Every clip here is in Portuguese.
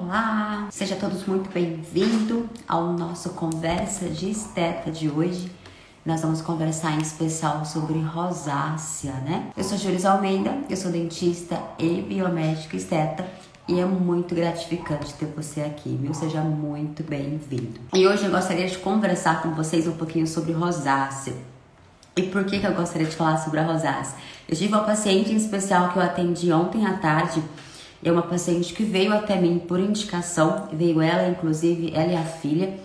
Olá, sejam todos muito bem-vindos ao nosso Conversa de Esteta de hoje. Nós vamos conversar em especial sobre rosácea, né? Eu sou Júlia Almeida, eu sou dentista e biomédica esteta e é muito gratificante ter você aqui, viu? Seja muito bem-vindo. E hoje eu gostaria de conversar com vocês um pouquinho sobre rosácea. E por que eu gostaria de falar sobre a rosácea? Eu tive uma paciente em especial que eu atendi ontem à tarde. É uma paciente que veio até mim por indicação, veio ela, inclusive, ela e a filha,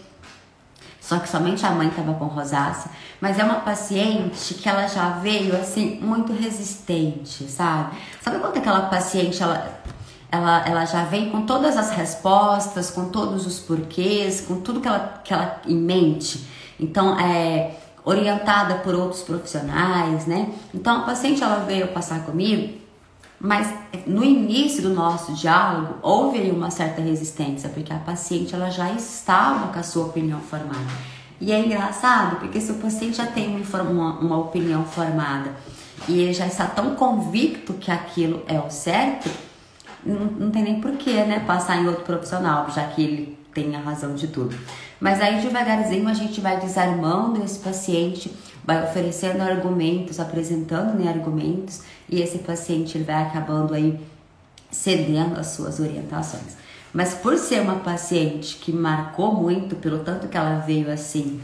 só que somente a mãe estava com rosácea, mas é uma paciente que ela já veio, assim, muito resistente, sabe? Sabe quando aquela paciente, ela já vem com todas as respostas, com todos os porquês, com tudo que ela em mente, então, orientada por outros profissionais, né? Então, a paciente, ela veio passar comigo, mas no início do nosso diálogo houve aí uma certa resistência, porque a paciente ela já estava com a sua opinião formada. E é engraçado, porque se o paciente já tem uma opinião formada e ele já está tão convicto que aquilo é o certo, não tem nem porquê, né, passar em outro profissional, já que ele tem a razão de tudo. Mas aí devagarzinho a gente vai desarmando esse paciente, vai oferecendo argumentos, apresentando, né, argumentos, e esse paciente ele vai acabando aí cedendo às suas orientações. Mas por ser uma paciente que marcou muito, pelo tanto que ela veio assim,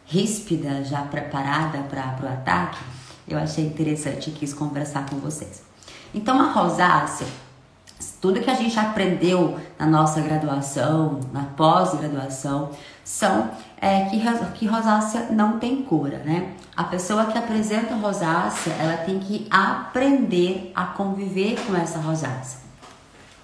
ríspida, já preparada para o ataque, eu achei interessante e quis conversar com vocês. Então a rosácea, tudo que a gente aprendeu na nossa graduação, na pós-graduação, são que rosácea não tem cura, né? A pessoa que apresenta rosácea, ela tem que aprender a conviver com essa rosácea.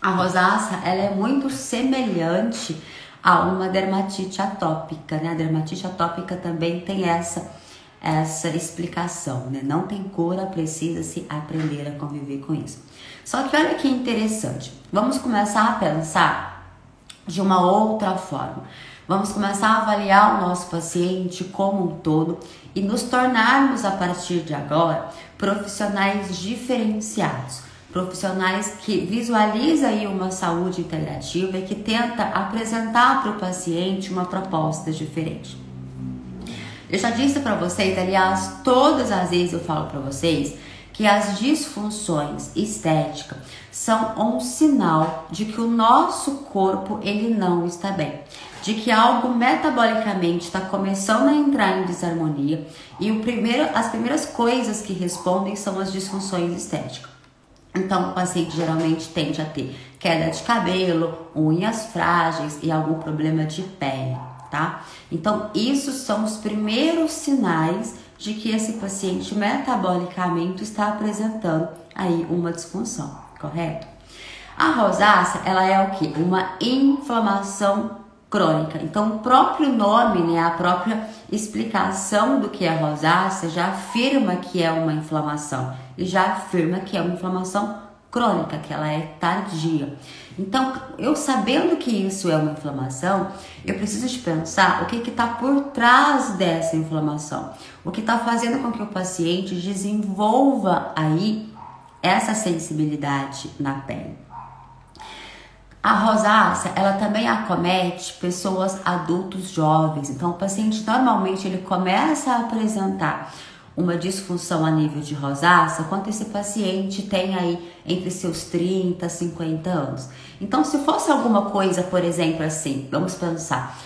A rosácea, ela é muito semelhante a uma dermatite atópica, né? A dermatite atópica também tem essa explicação, né? Não tem cura, precisa-se aprender a conviver com isso. Só que olha que interessante, vamos começar a pensar de uma outra forma. Vamos começar a avaliar o nosso paciente como um todo e nos tornarmos, a partir de agora, profissionais diferenciados. Profissionais que visualizam aí uma saúde integrativa e que tenta apresentar para o paciente uma proposta diferente. Eu já disse para vocês, aliás, todas as vezes eu falo para vocês que as disfunções estéticas são um sinal de que o nosso corpo ele não está bem, de que algo metabolicamente está começando a entrar em desarmonia e as primeiras coisas que respondem são as disfunções estéticas. Então, o paciente geralmente tende a ter queda de cabelo, unhas frágeis e algum problema de pele, tá? Então, isso são os primeiros sinais de que esse paciente metabolicamente está apresentando aí uma disfunção, correto? A rosácea, ela é o quê? Uma inflamação crônica. Então, o próprio nome, né, a própria explicação do que é rosácea já afirma que é uma inflamação e já afirma que é uma inflamação crônica, que ela é tardia. Então, eu sabendo que isso é uma inflamação, eu preciso de pensar o que está por trás dessa inflamação, o que está fazendo com que o paciente desenvolva aí essa sensibilidade na pele. A rosácea, ela também acomete pessoas adultos jovens. Então, o paciente normalmente ele começa a apresentar uma disfunção a nível de rosácea quando esse paciente tem aí entre seus 30 e 50 anos. Então, se fosse alguma coisa, por exemplo, assim, vamos pensar,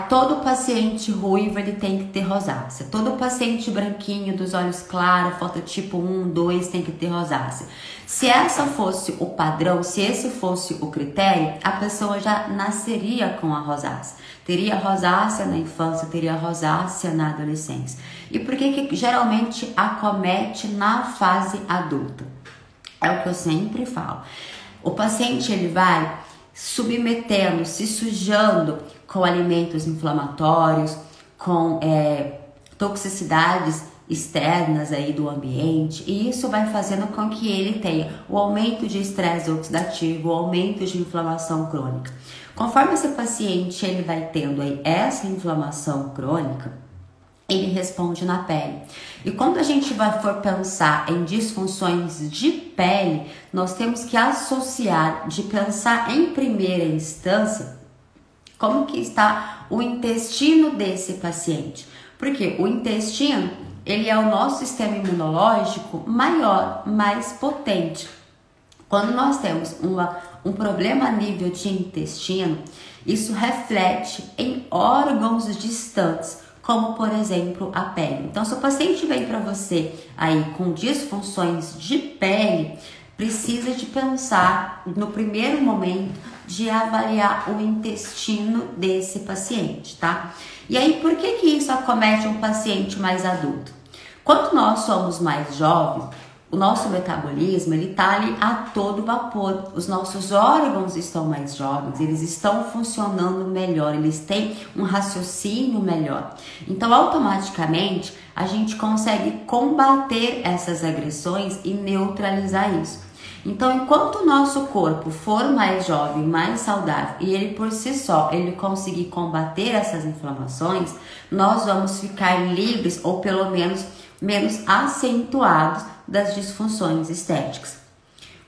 todo paciente ruivo ele tem que ter rosácea, todo paciente branquinho, dos olhos claros, fototipo 1, 2 tem que ter rosácea. Se essa fosse o padrão, se esse fosse o critério, a pessoa já nasceria com a rosácea. Teria rosácea na infância, teria rosácea na adolescência. E por que geralmente acomete na fase adulta? É o que eu sempre falo. O paciente ele vai submetendo, se sujando com alimentos inflamatórios, com toxicidades externas aí do ambiente, e isso vai fazendo com que ele tenha o aumento de estresse oxidativo, o aumento de inflamação crônica. Conforme esse paciente ele vai tendo aí essa inflamação crônica, ele responde na pele. E quando a gente for pensar em disfunções de pele, nós temos que associar, de pensar em primeira instância, como que está o intestino desse paciente. Porque o intestino, ele é o nosso sistema imunológico maior, mais potente. Quando nós temos um problema a nível de intestino, isso reflete em órgãos distantes, como por exemplo a pele. Então, se o paciente vem para você aí com disfunções de pele, precisa de pensar no primeiro momento de avaliar o intestino desse paciente, tá? E aí, por que isso acomete um paciente mais adulto? Quando nós somos mais jovens, o nosso metabolismo, ele tá ali a todo vapor. Os nossos órgãos estão mais jovens, eles estão funcionando melhor, eles têm um raciocínio melhor. Então, automaticamente, a gente consegue combater essas agressões e neutralizar isso. Então, enquanto o nosso corpo for mais jovem, mais saudável e ele por si só, ele conseguir combater essas inflamações, nós vamos ficar livres ou pelo menos acentuados das disfunções estéticas.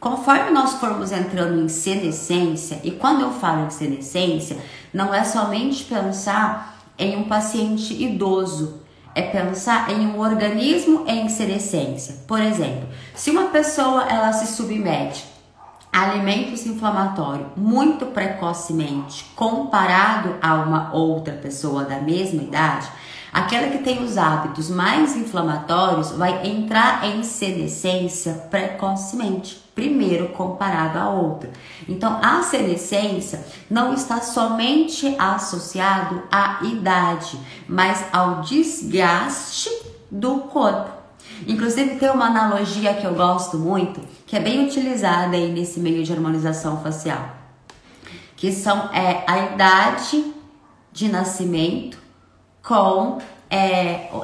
Conforme nós formos entrando em senescência, e quando eu falo em senescência, não é somente pensar em um paciente idoso, é pensar em um organismo em senescência. Por exemplo, se uma pessoa ela se submete a alimentos inflamatórios muito precocemente comparado a uma outra pessoa da mesma idade, aquela que tem os hábitos mais inflamatórios vai entrar em senescência precocemente, primeiro comparado a outra. Então, a senescência não está somente associado à idade, mas ao desgaste do corpo. Inclusive, tem uma analogia que eu gosto muito, que é bem utilizada aí nesse meio de harmonização facial, que são a idade de nascimento com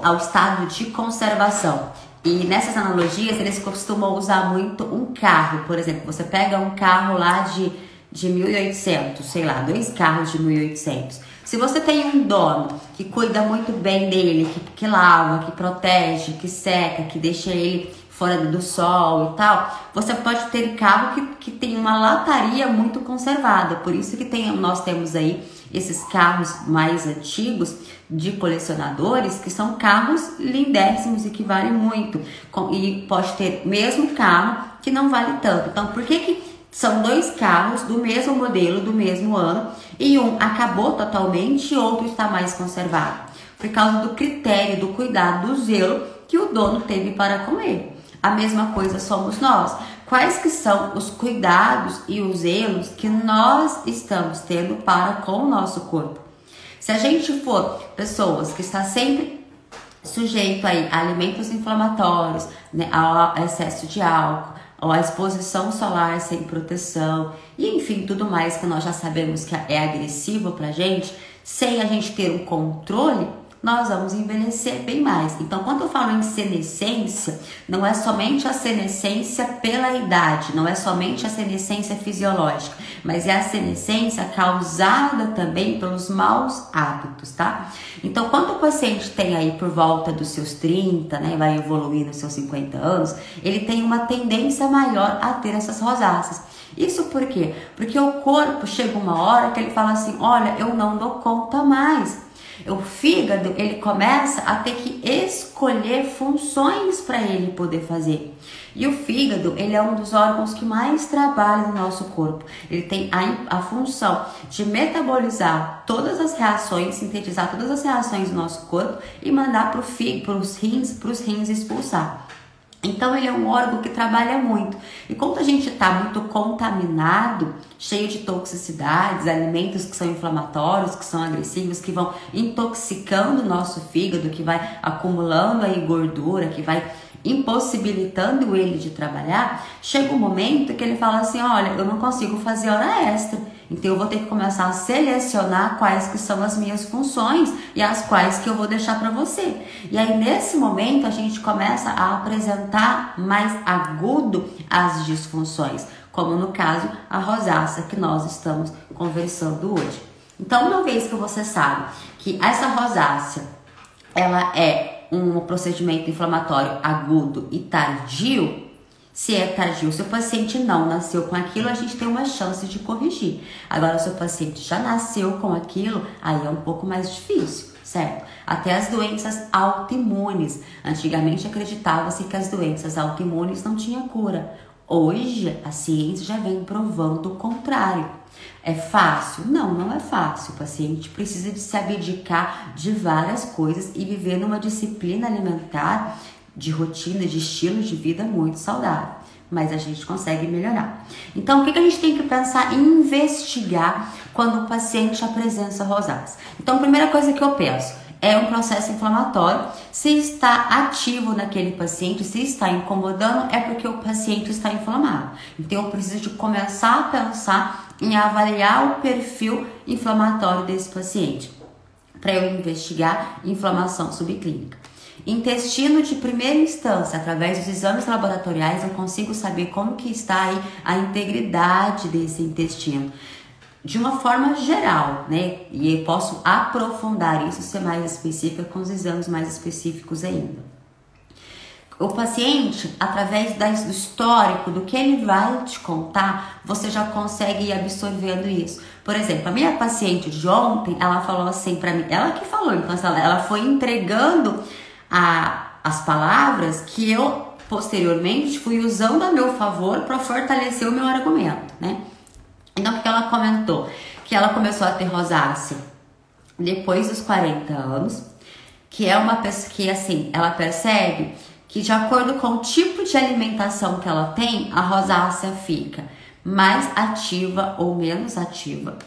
ao estado de conservação. E nessas analogias eles costumam usar muito um carro. Por exemplo, você pega um carro lá de 1800, sei lá, 2 carros de 1800. Se você tem um dono que cuida muito bem dele, que lava, que protege, que seca, que deixa ele fora do sol e tal, você pode ter carro que tem uma lataria muito conservada. Por isso que nós temos aí esses carros mais antigos de colecionadores, que são carros lindéssimos e que valem muito. E pode ter mesmo carro que não vale tanto. Então, por que são 2 carros do mesmo modelo, do mesmo ano, e um acabou totalmente e outro está mais conservado? Por causa do critério, do cuidado, do zelo que o dono teve para com ele. A mesma coisa somos nós. Quais que são os cuidados e os zelos que nós estamos tendo para com o nosso corpo? Se a gente for pessoas que está sempre sujeito aí a alimentos inflamatórios, né, ao excesso de álcool, ou a exposição solar sem proteção, e enfim, tudo mais que nós já sabemos que é agressivo pra gente, sem a gente ter um controle, nós vamos envelhecer bem mais. Então, quando eu falo em senescência, não é somente a senescência pela idade, não é somente a senescência fisiológica, mas é a senescência causada também pelos maus hábitos, tá? Então, quando o paciente tem aí por volta dos seus 30, né, vai evoluir nos seus 50 anos, ele tem uma tendência maior a ter essas rosáceas. Isso por quê? Porque o corpo chega uma hora que ele fala assim, olha, eu não dou conta mais. O fígado, ele começa a ter que escolher funções para ele poder fazer. E o fígado, ele é um dos órgãos que mais trabalha no nosso corpo. Ele tem a função de metabolizar todas as reações, sintetizar todas as reações do nosso corpo e mandar para os rins expulsar. Então, ele é um órgão que trabalha muito. E quando a gente está muito contaminado, cheio de toxicidades, alimentos que são inflamatórios, que são agressivos, que vão intoxicando o nosso fígado, que vai acumulando aí gordura, que vai impossibilitando ele de trabalhar, chega um momento que ele fala assim, olha, eu não consigo fazer hora extra, então eu vou ter que começar a selecionar quais que são as minhas funções e as quais que eu vou deixar para você. E aí nesse momento a gente começa a apresentar mais agudo as disfunções, como no caso a rosácea que nós estamos conversando hoje. Então, uma vez que você sabe que essa rosácea ela é um procedimento inflamatório agudo e tardio, se é tardio, se o paciente não nasceu com aquilo, a gente tem uma chance de corrigir. Agora, se o paciente já nasceu com aquilo, aí é um pouco mais difícil, certo? Até as doenças autoimunes. Antigamente acreditava-se que as doenças autoimunes não tinham cura. Hoje, a ciência já vem provando o contrário. É fácil? Não, não é fácil. O paciente precisa de se abdicar de várias coisas e viver numa disciplina alimentar, de rotina, de estilo de vida muito saudável. Mas a gente consegue melhorar. Então, o que a gente tem que pensar em investigar quando o paciente apresenta rosácea? Então, a primeira coisa que eu penso é um processo inflamatório. Se está ativo naquele paciente, se está incomodando, é porque o paciente está inflamado. Então, eu preciso de começar a pensar em avaliar o perfil inflamatório desse paciente, para eu investigar inflamação subclínica. Intestino de primeira instância, através dos exames laboratoriais, eu consigo saber como que está aí a integridade desse intestino. De uma forma geral, né? E eu posso aprofundar isso, ser mais específica com os exames mais específicos ainda. O paciente, através do histórico, do que ele vai te contar, você já consegue ir absorvendo isso. Por exemplo, a minha paciente de ontem, ela falou assim pra mim, ela que falou, então ela foi entregando as palavras que eu, posteriormente, fui usando a meu favor para fortalecer o meu argumento, né? Então, o que ela comentou? Que ela começou a ter rosácea depois dos 40 anos, que é uma pessoa que, assim, ela percebe que, de acordo com o tipo de alimentação que ela tem, a rosácea fica mais ativa ou menos ativa.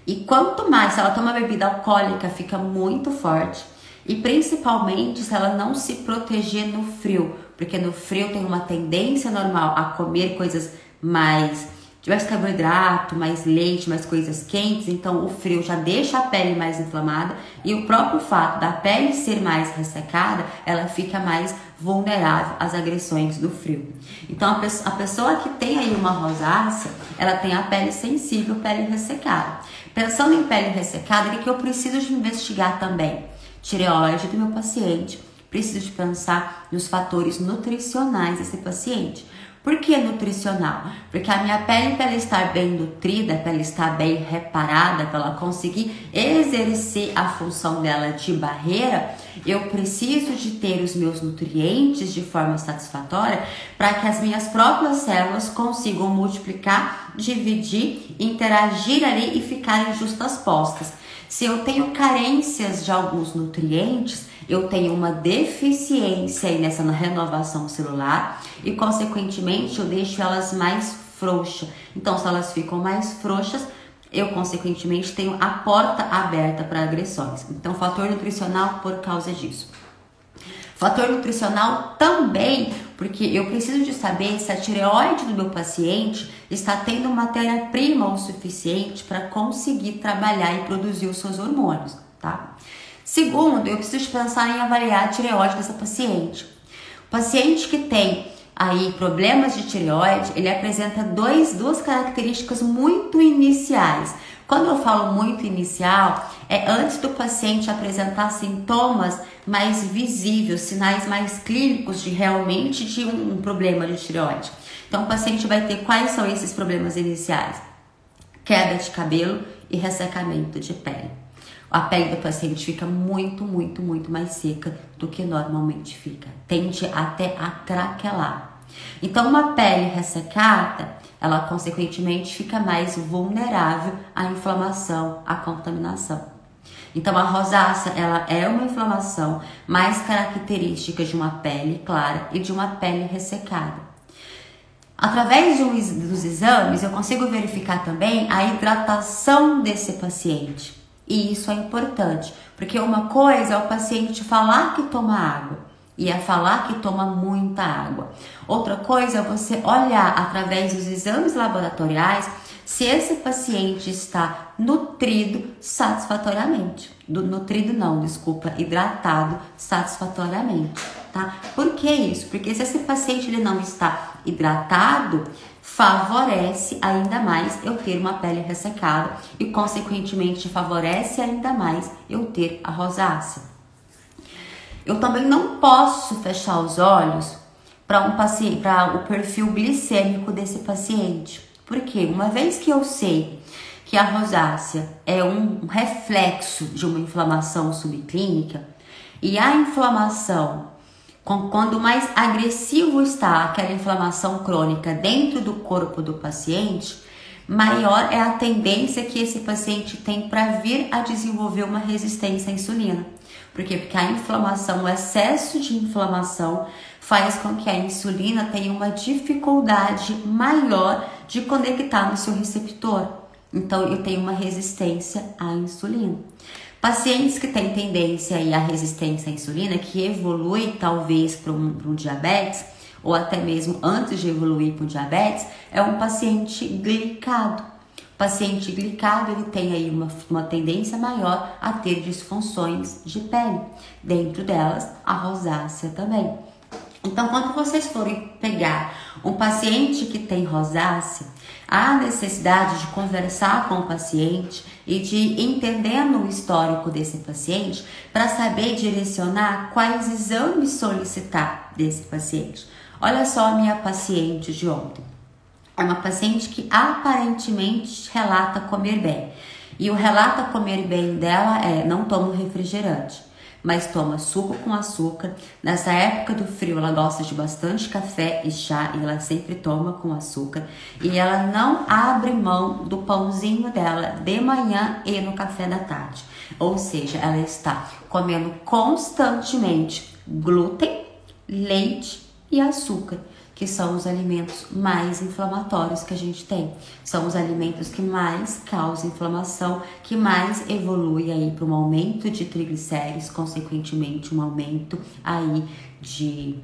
E quanto mais, se ela toma bebida alcoólica, fica muito forte. E principalmente se ela não se proteger no frio, porque no frio tem uma tendência normal a comer coisas mais carboidrato, mais leite, mais coisas quentes, então o frio já deixa a pele mais inflamada e o próprio fato da pele ser mais ressecada, ela fica mais vulnerável às agressões do frio. Então a pessoa que tem aí uma rosácea, ela tem a pele sensível, pele ressecada. Pensando em pele ressecada, o que eu preciso de investigar também? Tireoide do meu paciente, preciso de pensar nos fatores nutricionais desse paciente. Por que nutricional? Porque a minha pele, para ela estar bem nutrida, para ela estar bem reparada, para ela conseguir exercer a função dela de barreira, eu preciso de ter os meus nutrientes de forma satisfatória para que as minhas próprias células consigam multiplicar, dividir, interagir ali e ficarem justas postas. Se eu tenho carências de alguns nutrientes, eu tenho uma deficiência aí nessa renovação celular e, consequentemente, eu deixo elas mais frouxas. Então, se elas ficam mais frouxas, eu, consequentemente, tenho a porta aberta para agressões. Então, fator nutricional por causa disso. Fator nutricional também, porque eu preciso de saber se a tireoide do meu paciente está tendo matéria-prima o suficiente para conseguir trabalhar e produzir os seus hormônios, tá? Segundo, eu preciso pensar em avaliar a tireoide dessa paciente. O paciente que tem aí problemas de tireoide, ele apresenta duas características muito iniciais. Quando eu falo muito inicial, é antes do paciente apresentar sintomas mais visíveis, sinais mais clínicos de realmente de um problema de tireoide. Então, o paciente vai ter quais são esses problemas iniciais? Queda de cabelo e ressecamento de pele. A pele do paciente fica muito mais seca do que normalmente fica. Tende até a craquelar. Então, uma pele ressecada, ela consequentemente fica mais vulnerável à inflamação, à contaminação. Então, a rosácea, ela é uma inflamação mais característica de uma pele clara e de uma pele ressecada. Através dos exames, eu consigo verificar também a hidratação desse paciente. E isso é importante, porque uma coisa é o paciente falar que toma água e é falar que toma muita água. Outra coisa é você olhar através dos exames laboratoriais se esse paciente está nutrido satisfatoriamente. Hidratado satisfatoriamente, tá? Por que isso? Porque se esse paciente ele não está hidratado, favorece ainda mais eu ter uma pele ressecada e, consequentemente, favorece ainda mais eu ter a rosácea. Eu também não posso fechar os olhos para o perfil glicêmico desse paciente. Por quê? Uma vez que eu sei que a rosácea é um reflexo de uma inflamação subclínica, e a inflamação, quando mais agressivo está aquela inflamação crônica dentro do corpo do paciente, maior é a tendência que esse paciente tem para vir a desenvolver uma resistência à insulina. Por quê? Porque a inflamação, o excesso de inflamação faz com que a insulina tenha uma dificuldade maior de conectar no seu receptor. Então, eu tenho uma resistência à insulina. Pacientes que têm tendência à resistência à insulina, que evolui talvez para um diabetes, ou até mesmo antes de evoluir para o diabetes, é um paciente glicado. O paciente glicado, ele tem aí uma tendência maior a ter disfunções de pele. Dentro delas, a rosácea também. Então, quando vocês forem pegar um paciente que tem rosácea, há necessidade de conversar com o paciente e de entendendo o histórico desse paciente para saber direcionar quais exames solicitar desse paciente. Olha só a minha paciente de ontem. É uma paciente que aparentemente relata comer bem. E o relata comer bem dela é: não toma refrigerante, mas toma suco com açúcar. Nessa época do frio, ela gosta de bastante café e chá, e ela sempre toma com açúcar. E ela não abre mão do pãozinho dela de manhã e no café da tarde. Ou seja, ela está comendo constantemente glúten, leite e açúcar, que são os alimentos mais inflamatórios que a gente tem. São os alimentos que mais causam inflamação, que mais evolui aí para um aumento de triglicéridos, consequentemente um aumento aí de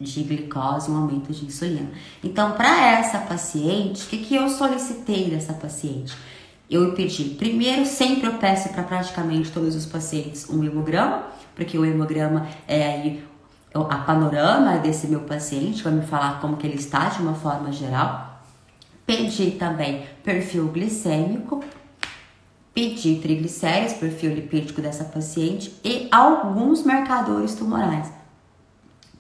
glicose, um aumento de insulina. Então, para essa paciente, o que eu solicitei dessa paciente? Eu pedi, primeiro, sempre eu peço para praticamente todos os pacientes um hemograma, porque o hemograma é aí a panorama desse meu paciente, vai me falar como que ele está de uma forma geral. Pedi também perfil glicêmico, pedi triglicéridos, perfil lipídico dessa paciente e alguns marcadores tumorais.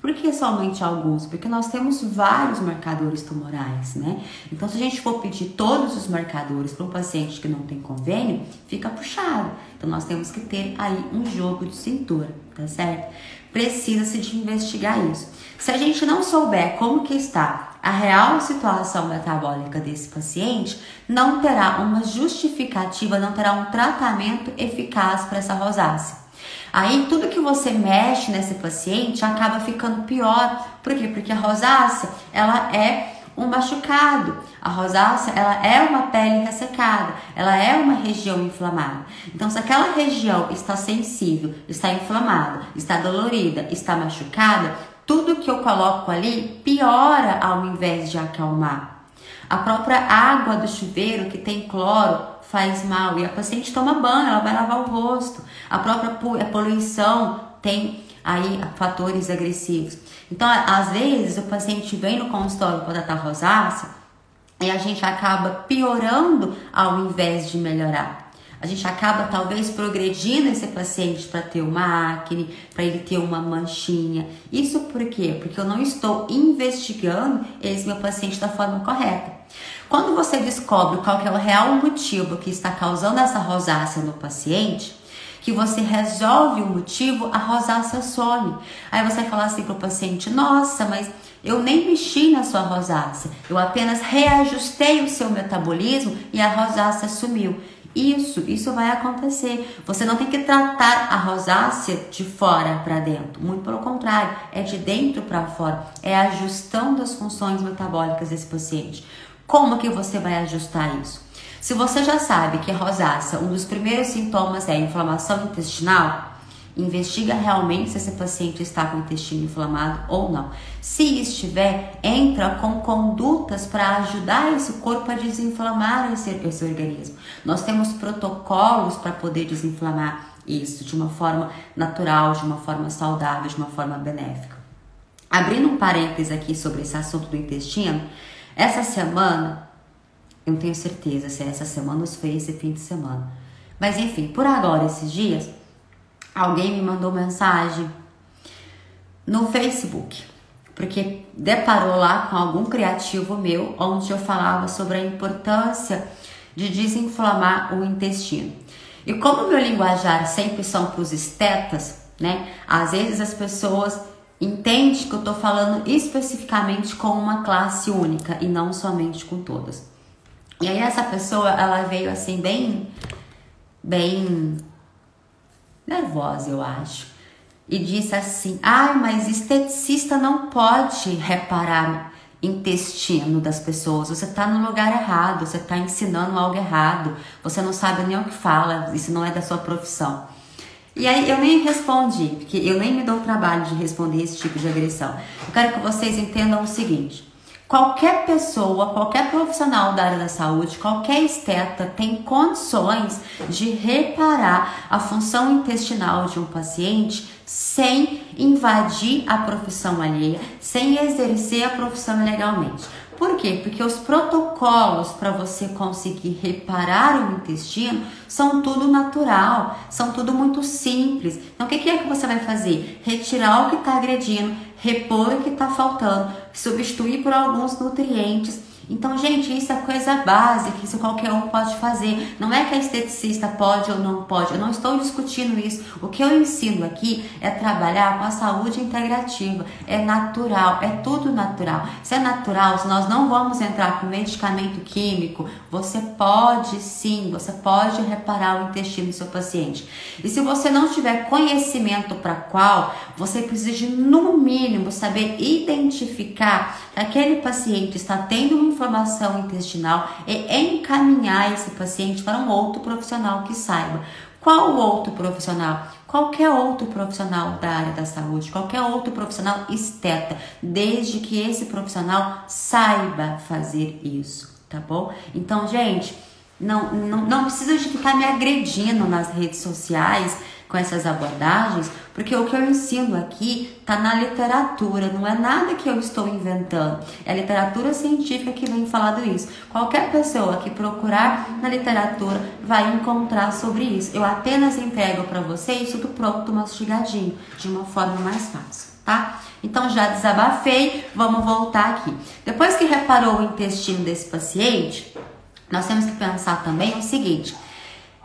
Por que somente alguns? Porque nós temos vários marcadores tumorais, né? Então, se a gente for pedir todos os marcadores para um paciente que não tem convênio, fica puxado. Então, nós temos que ter aí um jogo de cintura, tá certo? Precisa-se de investigar isso. Se a gente não souber como que está a real situação metabólica desse paciente, não terá uma justificativa, não terá um tratamento eficaz para essa rosácea. Aí tudo que você mexe nesse paciente acaba ficando pior. Por quê? Porque a rosácea, ela é um machucado. A rosácea, ela é uma pele ressecada, ela é uma região inflamada. Então, se aquela região está sensível, está inflamada, está dolorida, está machucada, tudo que eu coloco ali piora ao invés de acalmar. A própria água do chuveiro que tem cloro faz mal e a paciente toma banho, ela vai lavar o rosto. A própria poluição tem aí fatores agressivos. Então, às vezes, o paciente vem no consultório para tratar rosácea e a gente acaba piorando ao invés de melhorar. A gente acaba talvez progredindo esse paciente para ter uma acne, para ele ter uma manchinha. Isso por quê? Porque eu não estou investigando esse meu paciente da forma correta. Quando você descobre qual que é o real motivo que está causando essa rosácea no paciente, que você resolve o motivo, a rosácea some. Aí você vai falar assim para o paciente: nossa, mas eu nem mexi na sua rosácea, eu apenas reajustei o seu metabolismo e a rosácea sumiu. Isso vai acontecer. Você não tem que tratar a rosácea de fora para dentro. Muito pelo contrário, é de dentro para fora. É ajustando as funções metabólicas desse paciente. Como que você vai ajustar isso? Se você já sabe que a rosácea, um dos primeiros sintomas é a inflamação intestinal, investiga realmente se esse paciente está com o intestino inflamado ou não. Se estiver, entra com condutas para ajudar esse corpo a desinflamar esse organismo. Nós temos protocolos para poder desinflamar isso de uma forma natural, de uma forma saudável, de uma forma benéfica. Abrindo um parênteses aqui sobre esse assunto do intestino, essa semana, eu não tenho certeza se é essa semana ou se foi esse fim de semana, mas enfim, por agora, esses dias, alguém me mandou mensagem no Facebook, porque deparou lá com algum criativo meu, onde eu falava sobre a importância de desinflamar o intestino. E como meu linguajar sempre são para os estetas, né? Às vezes as pessoas entendem que eu estou falando especificamente com uma classe única e não somente com todas. E aí essa pessoa, ela veio assim bem nervosa, eu acho, e disse assim: mas esteticista não pode reparar intestino das pessoas, você tá no lugar errado, você tá ensinando algo errado, você não sabe nem o que fala, isso não é da sua profissão. E aí eu nem respondi, porque eu nem me dou o trabalho de responder esse tipo de agressão. Eu quero que vocês entendam o seguinte: qualquer pessoa, qualquer profissional da área da saúde, qualquer esteta tem condições de reparar a função intestinal de um paciente sem invadir a profissão alheia, sem exercer a profissão ilegalmente. Por quê? Porque os protocolos para você conseguir reparar o intestino são tudo natural, são tudo muito simples. Então, o que é que você vai fazer? Retirar o que está agredindo, repor o que está faltando, substituir por alguns nutrientes. Então, gente, isso é coisa básica, isso qualquer um pode fazer. Não é que a esteticista pode ou não pode, eu não estou discutindo isso. O que eu ensino aqui é trabalhar com a saúde integrativa. É natural, é tudo natural. Se é natural, se nós não vamos entrar com medicamento químico, você pode sim, você pode reparar o intestino do seu paciente. E se você não tiver conhecimento para qual, você precisa de, no mínimo, saber identificar que aquele paciente está tendo uma inflamação intestinal e encaminhar esse paciente para um outro profissional que saiba. Qual outro profissional? Qualquer outro profissional da área da saúde, qualquer outro profissional esteta, desde que esse profissional saiba fazer isso, tá bom? Então, gente, não precisa de ficar me agredindo nas redes sociais com essas abordagens, porque o que eu ensino aqui está na literatura, não é nada que eu estou inventando, é a literatura científica que vem falando isso. Qualquer pessoa que procurar na literatura vai encontrar sobre isso. Eu apenas entrego para vocês tudo pronto, mastigadinho, de uma forma mais fácil, tá? Então já desabafei, vamos voltar aqui. Depois que reparou o intestino desse paciente, nós temos que pensar também o seguinte: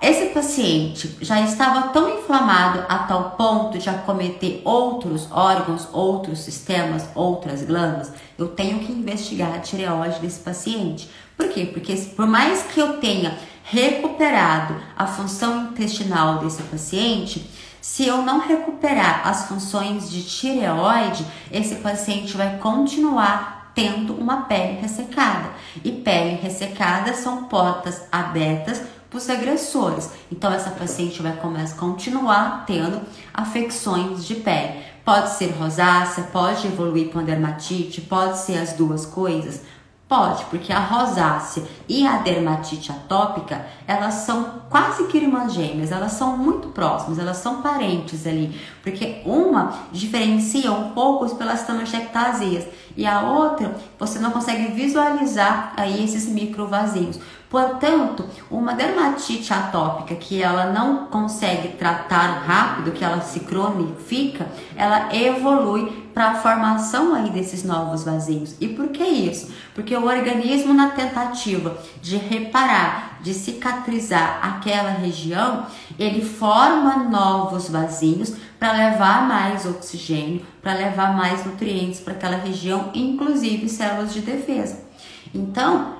esse paciente já estava tão inflamado a tal ponto de acometer outros órgãos, outros sistemas, outras glândulas. Eu tenho que investigar a tireoide desse paciente. Por quê? Porque por mais que eu tenha recuperado a função intestinal desse paciente, se eu não recuperar as funções de tireoide, esse paciente vai continuar tendo uma pele ressecada. E pele ressecada são portas abertas para os agressores. Então essa paciente vai continuar tendo afecções de pele. Pode ser rosácea, pode evoluir para uma dermatite, pode ser as duas coisas. Pode, porque a rosácea e a dermatite atópica, elas são quase que irmãs gêmeas, elas são muito próximas, elas são parentes ali, porque uma diferencia um pouco pelas telangiectasias e a outra você não consegue visualizar aí esses microvasinhos. Portanto, uma dermatite atópica que ela não consegue tratar rápido, que ela se cronifica, ela evolui para a formação aí desses novos vasinhos. E por que isso? Porque o organismo, na tentativa de reparar, de cicatrizar aquela região, ele forma novos vasinhos para levar mais oxigênio, para levar mais nutrientes para aquela região, inclusive células de defesa. Então,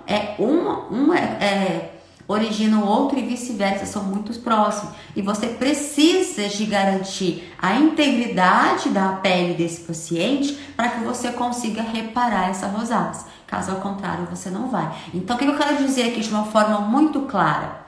origina o outro e vice-versa, são muito próximos. E você precisa de garantir a integridade da pele desse paciente para que você consiga reparar essa rosácea. Caso ao contrário, você não vai. Então, o que eu quero dizer aqui de uma forma muito clara?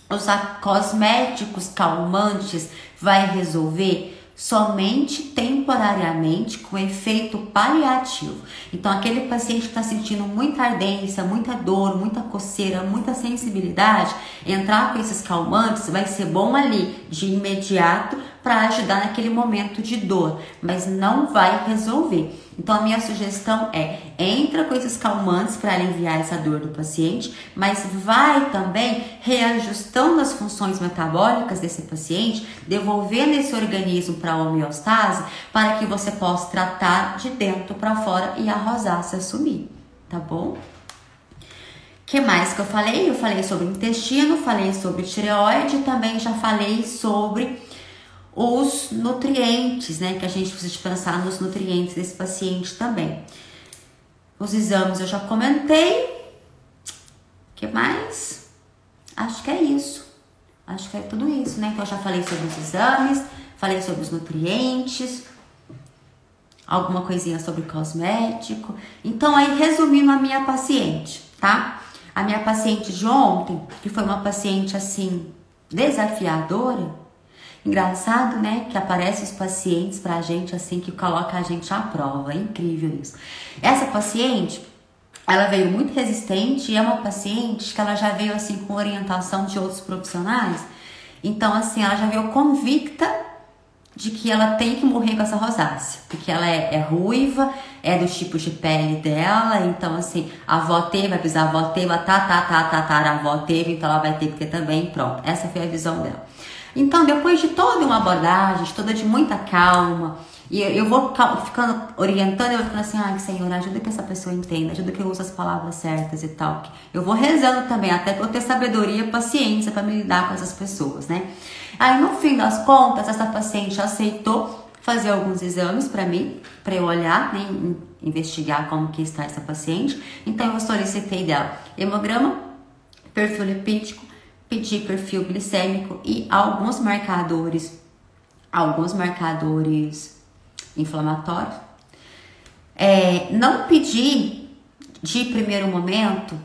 Usar cosméticos calmantes vai resolver somente temporariamente, com efeito paliativo. Então, aquele paciente que está sentindo muita ardência, muita dor, muita coceira, muita sensibilidade, entrar com esses calmantes vai ser bom ali de imediato para ajudar naquele momento de dor, mas não vai resolver. Então a minha sugestão é, entra com esses calmantes para aliviar essa dor do paciente, mas vai também reajustando as funções metabólicas desse paciente, devolvendo esse organismo para a homeostase, para que você possa tratar de dentro para fora e a rosácea sumir, tá bom? Que mais que eu falei? Eu falei sobre o intestino, falei sobre tireoide, também já falei sobre os nutrientes, né? Que a gente precisa pensar nos nutrientes desse paciente também. Os exames eu já comentei. Que mais? Acho que é isso. Acho que é tudo isso, né? Então eu já falei sobre os exames, falei sobre os nutrientes, alguma coisinha sobre cosmético. Então aí, resumindo a minha paciente, tá? A minha paciente de ontem, que foi uma paciente assim, desafiadora. Engraçado, né? Que aparecem os pacientes pra gente assim, que coloca a gente à prova. É incrível isso. Essa paciente, ela veio muito resistente e é uma paciente que ela já veio assim com orientação de outros profissionais. Então, assim, ela já veio convicta de que ela tem que morrer com essa rosácea, porque ela é ruiva, é do tipo de pele dela, então assim, a avó teve, a bisavó teve, a tataravó teve, então ela vai ter que ter também, pronto. Essa foi a visão dela. Então, depois de toda uma abordagem, toda de muita calma, e eu vou ficando orientando, eu vou ficando assim, ai, Senhor, ajuda que essa pessoa entenda, ajuda que eu use as palavras certas e tal. Eu vou rezando também, até pra eu ter sabedoria, paciência para me lidar com essas pessoas, né? Aí, no fim das contas, essa paciente aceitou fazer alguns exames para mim, para eu olhar, né, investigar como que está essa paciente. Então, eu solicitei dela hemograma, perfil lipídico, pedi perfil glicêmico e alguns marcadores inflamatórios. Não pedi de primeiro momento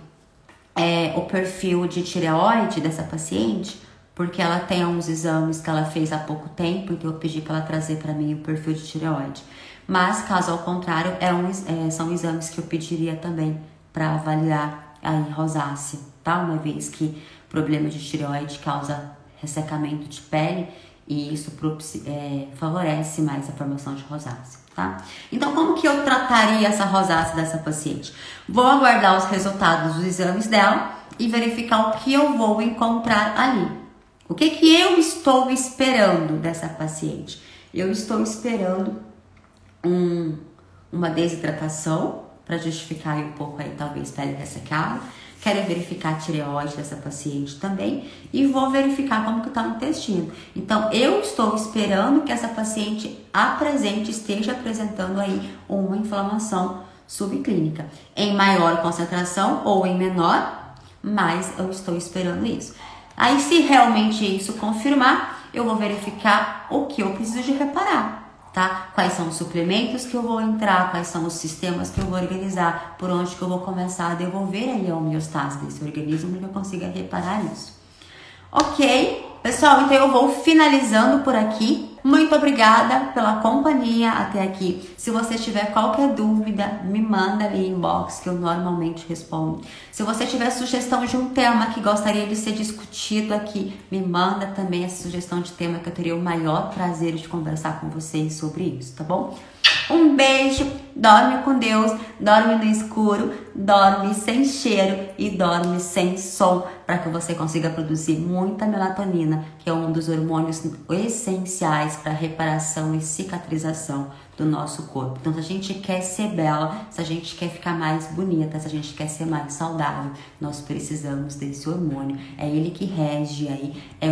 o perfil de tireoide dessa paciente, porque ela tem uns exames que ela fez há pouco tempo, então eu pedi para ela trazer para mim o perfil de tireoide. Mas, caso ao contrário, são exames que eu pediria também para avaliar a rosácea, tá? Uma vez que problema de tireoide causa ressecamento de pele e isso favorece mais a formação de rosácea, tá? Então, como que eu trataria essa rosácea dessa paciente? Vou aguardar os resultados dos exames dela e verificar o que eu vou encontrar ali. O que que eu estou esperando dessa paciente? Eu estou esperando uma desidratação para justificar um pouco aí, talvez, pele ressecada. Quero verificar a tireoide dessa paciente também e vou verificar como que está o intestino. Então, eu estou esperando que essa paciente esteja apresentando aí uma inflamação subclínica. Em maior concentração ou em menor, mas eu estou esperando isso. Aí, se realmente isso confirmar, eu vou verificar o que eu preciso de reparar, tá? Quais são os suplementos que eu vou entrar, quais são os sistemas que eu vou organizar, por onde que eu vou começar a devolver aí a homeostase desse organismo para que eu consiga reparar isso. Ok, pessoal, então eu vou finalizando por aqui. Muito obrigada pela companhia até aqui. Se você tiver qualquer dúvida, me manda ali em inbox que eu normalmente respondo. Se você tiver sugestão de um tema que gostaria de ser discutido aqui, me manda também essa sugestão de tema que eu teria o maior prazer de conversar com vocês sobre isso, tá bom? Um beijo, dorme com Deus, dorme no escuro, dorme sem cheiro e dorme sem som, para que você consiga produzir muita melatonina, que é um dos hormônios essenciais para reparação e cicatrização do nosso corpo. Então, se a gente quer ser bela, se a gente quer ficar mais bonita, se a gente quer ser mais saudável, nós precisamos desse hormônio. É ele que rege aí, é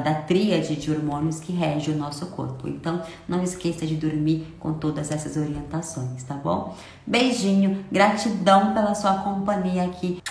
da tríade de hormônios que rege o nosso corpo. Então, não esqueça de dormir com todas essas orientações, tá bom? Beijinho, gratidão pela sua companhia aqui.